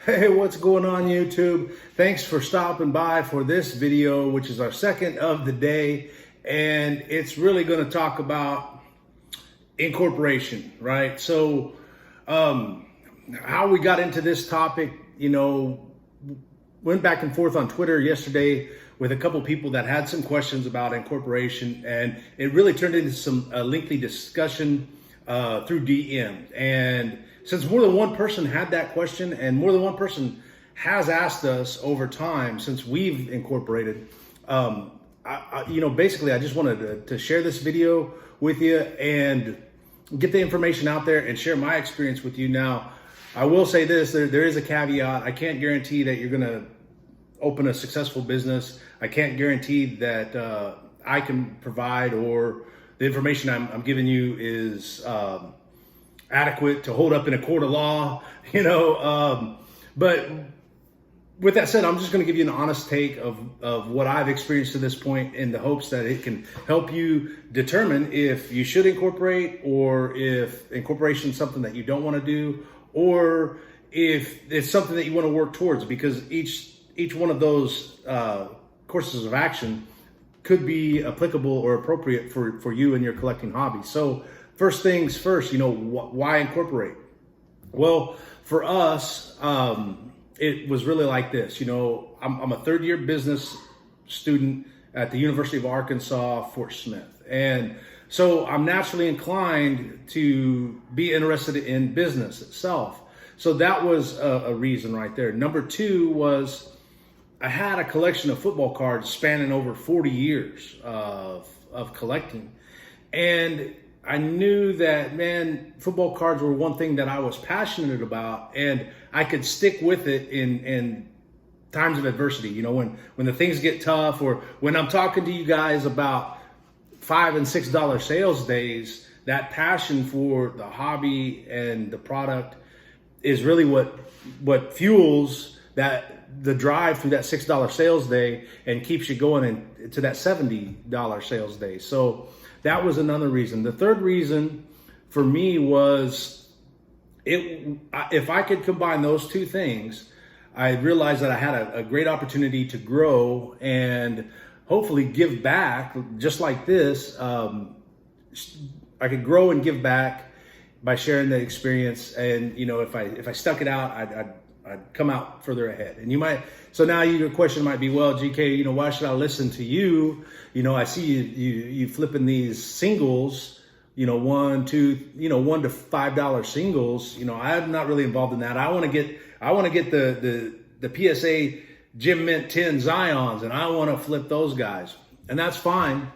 Hey, what's going on YouTube? Thanks for stopping by for this video, which is our second of the day. And it's really going to talk about incorporation, right? So how we got into this topic, went back and forth on Twitter yesterday with a couple people that had some questions about incorporation, and it really turned into some lengthy discussion through DM. And since more than one person had that question and more than one person has asked us over time since we've incorporated, basically I just wanted to share this video with you and get the information out there and share my experience with you. Now, I will say this, there is a caveat. I can't guarantee that you're gonna open a successful business. I can't guarantee that I can provide, or the information I'm giving you is adequate to hold up in a court of law, but with that said, I'm just going to give you an honest take of what I've experienced to this point, in the hopes that it can help you determine if you should incorporate, or if incorporation is something that you don't want to do, or if it's something that you want to work towards, because each one of those courses of action could be applicable or appropriate for you and your collecting hobby. So first things first, why incorporate? Well, for us, it was really like this. I'm a third year business student at the University of Arkansas, Fort Smith. And so I'm naturally inclined to be interested in business itself. So that was a reason right there. Number two was I had a collection of football cards spanning over 40 years of collecting. And I knew that, man, football cards were one thing that I was passionate about, and I could stick with it in times of adversity. When the things get tough, or when I'm talking to you guys about $5 and $6 sales days, that passion for the hobby and the product is really what fuels the drive through that $6 sales day and keeps you going to that $70 sales day. So that was another reason. The third reason for me was, if I could combine those two things, I realized that I had a great opportunity to grow and hopefully give back, just like this. I could grow and give back by sharing the experience. And if I stuck it out, I'd come out further ahead. And so now your question might be, well, GK, why should I listen to you? I see you flipping these singles, $1 to $5 singles. I'm not really involved in that. I want to get the PSA Gym Mint 10 Zions, and I want to flip those guys. And that's fine,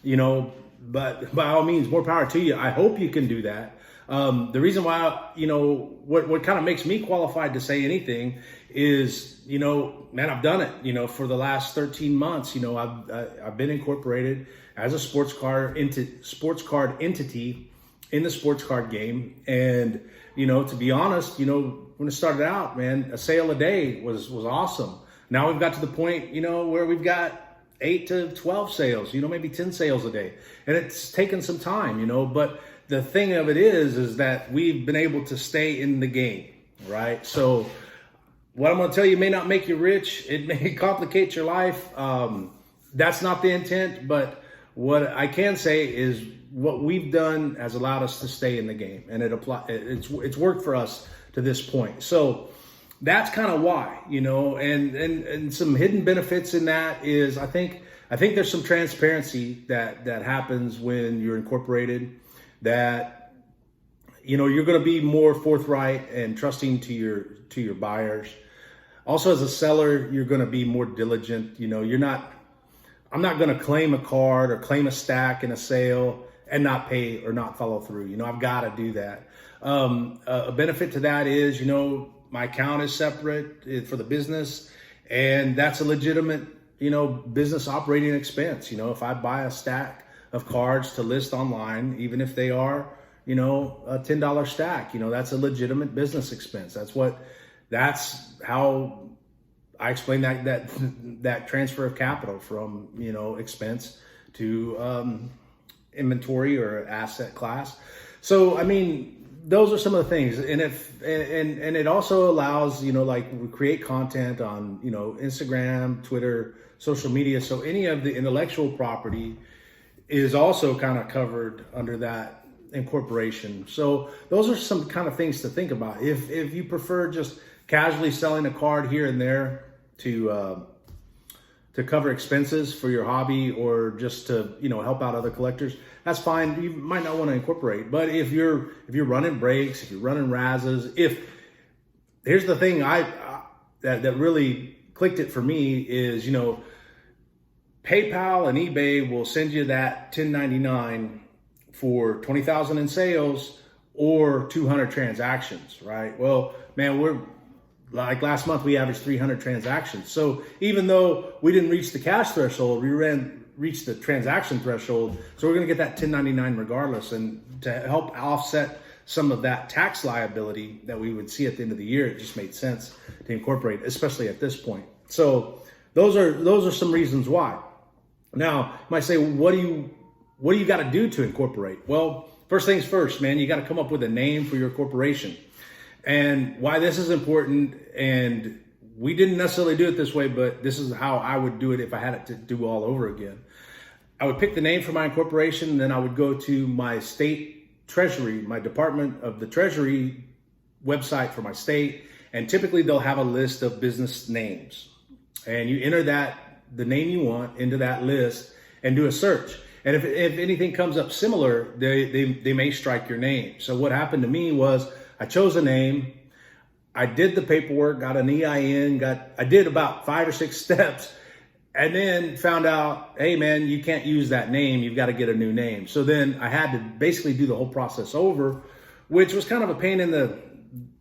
but by all means, more power to you. I hope you can do that. The reason why, what kind of makes me qualified to say anything is, man, I've done it, for the last 13 months. I've been incorporated as a sports card entity in the sports card game. And, to be honest, when it started out, man, a sale a day was awesome. Now we've got to the point, where we've got 8 to 12 sales, maybe 10 sales a day. And it's taken some time, but the thing of it is that we've been able to stay in the game, right? So what I'm going to tell you may not make you rich. It may complicate your life. That's not the intent. But what I can say is what we've done has allowed us to stay in the game, and it's worked for us to this point. So that's kind of why, and some hidden benefits in that is I think there's some transparency that happens when you're incorporated, that you're going to be more forthright and trusting to your buyers. Also, as a seller, you're going to be more diligent. I'm not going to claim a card or claim a stack in a sale and not pay or not follow through. I've got to do that. A benefit to that is, my account is separate for the business, and that's a legitimate, business operating expense. If I buy a stack of cards to list online, even if they are, a $10 stack, that's a legitimate business expense. That's how I explain that transfer of capital from, expense to inventory or asset class. So, those are some of the things. And it also allows, like we create content on, Instagram, Twitter, social media. So any of the intellectual property is also kind of covered under that incorporation. So those are some kind of things to think about. If you prefer just casually selling a card here and there to cover expenses for your hobby, or just to help out other collectors, that's fine. You might not want to incorporate. But if you're running breaks, if you're running razzes, here's the thing that really clicked it for me is, PayPal and eBay will send you that 1099 for 20,000 in sales or 200 transactions, right? Well, man, we're like last month we averaged 300 transactions. So even though we didn't reach the cash threshold, we reached the transaction threshold. So we're going to get that 1099 regardless. And to help offset some of that tax liability that we would see at the end of the year, it just made sense to incorporate, especially at this point. So those are some reasons why. Now, you might say, what do you got to do to incorporate? Well, first things first, man, you got to come up with a name for your corporation. And why this is important, and we didn't necessarily do it this way, but this is how I would do it if I had it to do all over again. I would pick the name for my incorporation, and then I would go to my state treasury, my Department of the Treasury website for my state, and typically they'll have a list of business names. And you enter the name you want into that list and do a search. And if anything comes up similar, they may strike your name. So what happened to me was I chose a name, I did the paperwork, got an EIN, I did about 5 or 6 steps, and then found out, hey man, you can't use that name, you've got to get a new name. So then I had to basically do the whole process over, which was kind of a pain in the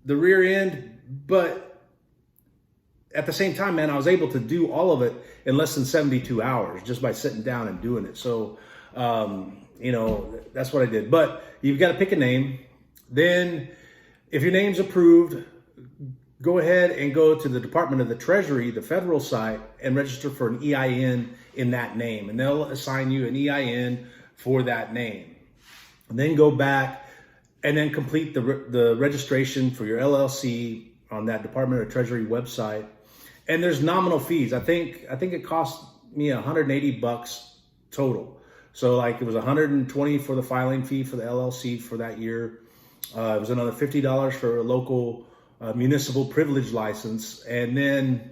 rear end, but at the same time, man, I was able to do all of it in less than 72 hours just by sitting down and doing it. So, that's what I did. But you've got to pick a name. Then if your name's approved, go ahead and go to the Department of the Treasury, the federal site, and register for an EIN in that name. And they'll assign you an EIN for that name. And then go back and then complete the registration for your LLC on that Department of Treasury website. And there's nominal fees. I think it cost me $180 total. So like it was $120 for the filing fee for the LLC for that year. It was another $50 for a local municipal privilege license. And then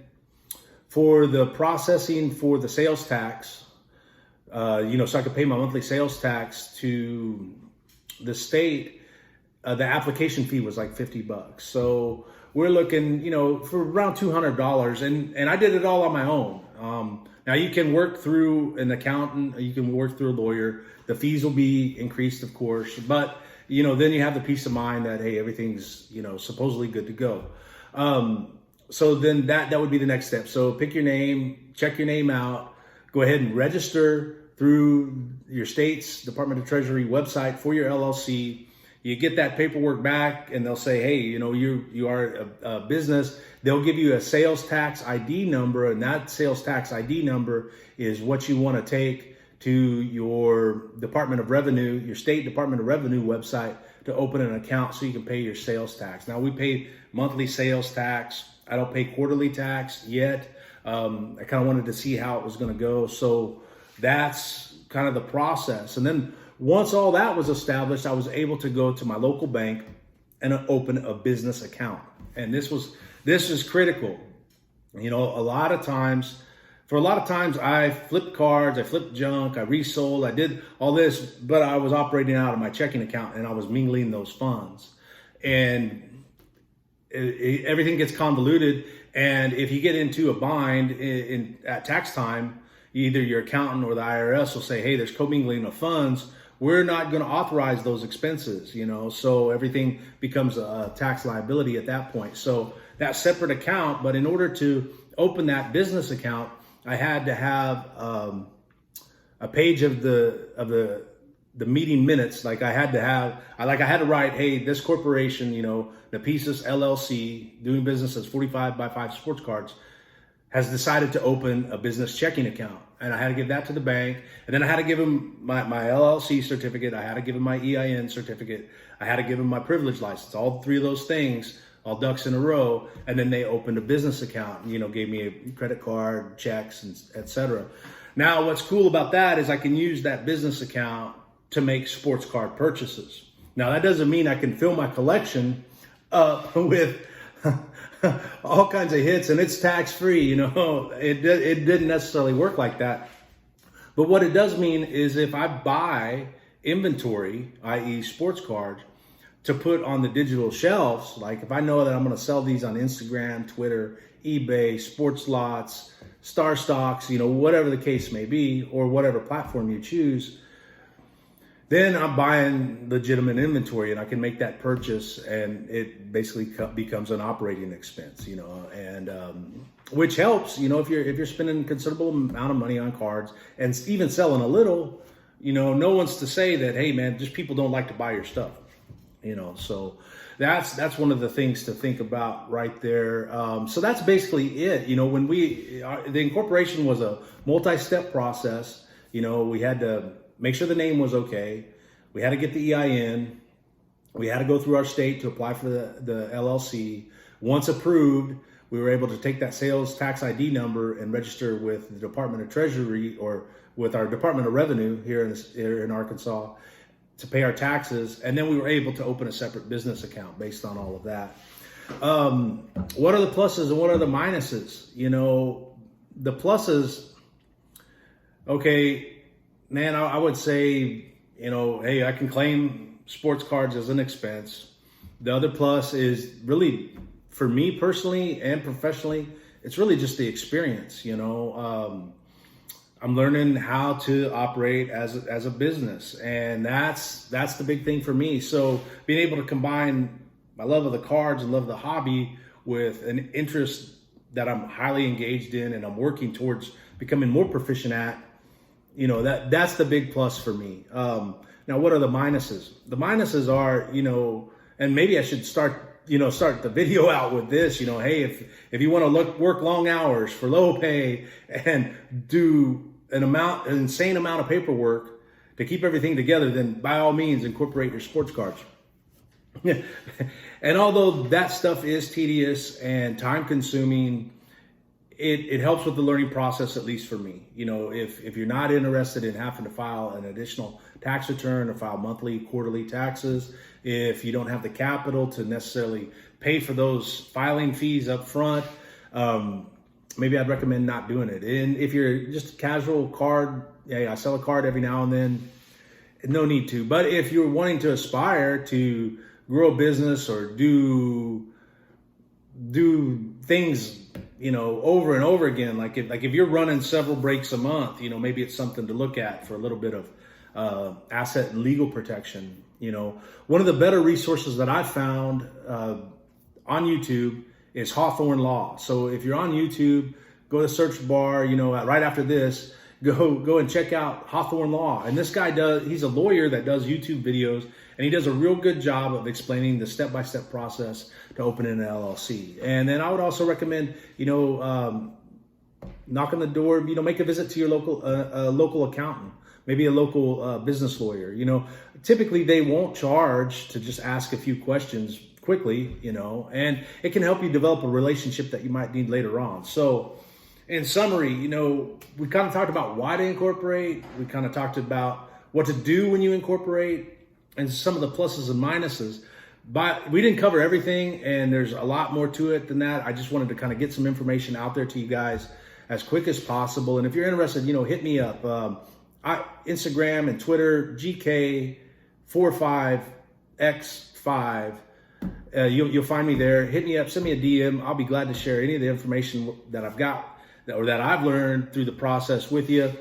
for the processing for the sales tax, so I could pay my monthly sales tax to the state, the application fee was like $50. So we're looking, for around $200, and I did it all on my own. Now you can work through an accountant, you can work through a lawyer. The fees will be increased, of course, but then you have the peace of mind that, hey, everything's, supposedly good to go. So then that would be the next step. So pick your name, check your name out, go ahead and register through your state's Department of Treasury website for your LLC. You get that paperwork back and they'll say, hey, you are a business. They'll give you a sales tax ID number, and that sales tax ID number is what you want to take to your Department of Revenue, your state Department of Revenue website to open an account so you can pay your sales tax. Now we pay monthly sales tax. I don't pay quarterly tax yet. I kind of wanted to see how it was going to go. So that's kind of the process. And then once all that was established, I was able to go to my local bank and open a business account. And this is critical. A lot of times I flipped cards, I flipped junk, I resold, I did all this, but I was operating out of my checking account and I was mingling those funds. And everything gets convoluted. And if you get into a bind at tax time, either your accountant or the IRS will say, hey, there's commingling of funds. We're not going to authorize those expenses, so everything becomes a tax liability at that point. So that separate account, but in order to open that business account, I had to have a page of the meeting minutes. Like I had to write, hey, this corporation, Nepesis LLC, doing business as 45 by 5 sports cards, has decided to open a business checking account. And I had to give that to the bank. And then I had to give him my LLC certificate. I had to give him my EIN certificate. I had to give him my privilege license. All three of those things, all ducks in a row. And then they opened a business account, gave me a credit card, checks, and et cetera. Now, what's cool about that is I can use that business account to make sports card purchases. Now, that doesn't mean I can fill my collection up with all kinds of hits and it's tax-free. It didn't necessarily work like that. But what it does mean is if I buy inventory, i.e. sports cards, to put on the digital shelves, like if I know that I'm going to sell these on Instagram, Twitter, eBay, Sports Lots, Star Stocks, whatever the case may be, or whatever platform you choose, then I'm buying legitimate inventory and I can make that purchase and it basically becomes an operating expense, and which helps, if you're spending a considerable amount of money on cards and even selling a little, no one's to say that, hey man, just people don't like to buy your stuff, so that's one of the things to think about right there. So that's basically it. When the incorporation was a multi-step process, we had to make sure the name was okay. We had to get the EIN. We had to go through our state to apply for the LLC. Once approved, we were able to take that sales tax ID number and register with the Department of Treasury or with our Department of Revenue here in Arkansas to pay our taxes. And then we were able to open a separate business account based on all of that. What are the pluses and what are the minuses? The pluses, okay, man, I would say, hey, I can claim sports cards as an expense. The other plus is really, for me personally and professionally, it's really just the experience. I'm learning how to operate as a business, and that's the big thing for me. So being able to combine my love of the cards and love of the hobby with an interest that I'm highly engaged in and I'm working towards becoming more proficient at, that's the big plus for me. Now, what are the minuses? The minuses are, and maybe I should start the video out with this, hey, if you want to work long hours for low pay and do an insane amount of paperwork to keep everything together, then by all means incorporate your sports cards. And although that stuff is tedious and time consuming, it helps with the learning process, at least for me. If you're not interested in having to file an additional tax return or file monthly, quarterly taxes, if you don't have the capital to necessarily pay for those filing fees up front, maybe I'd recommend not doing it. And if you're just a casual card, I sell a card every now and then, no need to. But if you're wanting to aspire to grow a business or do things, over and over again, like if you're running several breaks a month, maybe it's something to look at for a little bit of asset and legal protection. One of the better resources that I've found on YouTube is Hawthorne Law. So if you're on YouTube, go to search bar, right after this, go and check out Hawthorne Law. And this guy he's a lawyer that does YouTube videos, and he does a real good job of explaining the step-by-step process to open an LLC. And then I would also recommend, knock on the door, make a visit to your local accountant, maybe a local business lawyer. Typically they won't charge to just ask a few questions quickly, and it can help you develop a relationship that you might need later on. So in summary, we kind of talked about why to incorporate. We kind of talked about what to do when you incorporate and some of the pluses and minuses. But we didn't cover everything, and there's a lot more to it than that. I just wanted to kind of get some information out there to you guys as quick as possible. And if you're interested, hit me up. Instagram and Twitter, GK45X5. You'll find me there. Hit me up, send me a DM. I'll be glad to share any of the information that I've got or that I've learned through the process with you.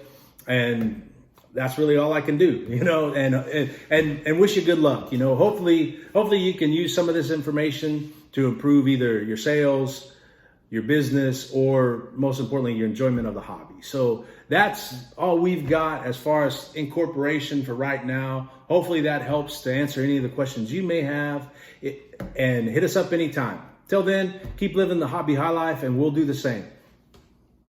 And that's really all I can do, and wish you good luck. Hopefully you can use some of this information to improve either your sales, your business, or most importantly, your enjoyment of the hobby. So that's all we've got as far as incorporation for right now. Hopefully that helps to answer any of the questions you may have, and hit us up anytime. Till then, keep living the hobby high life, and we'll do the same.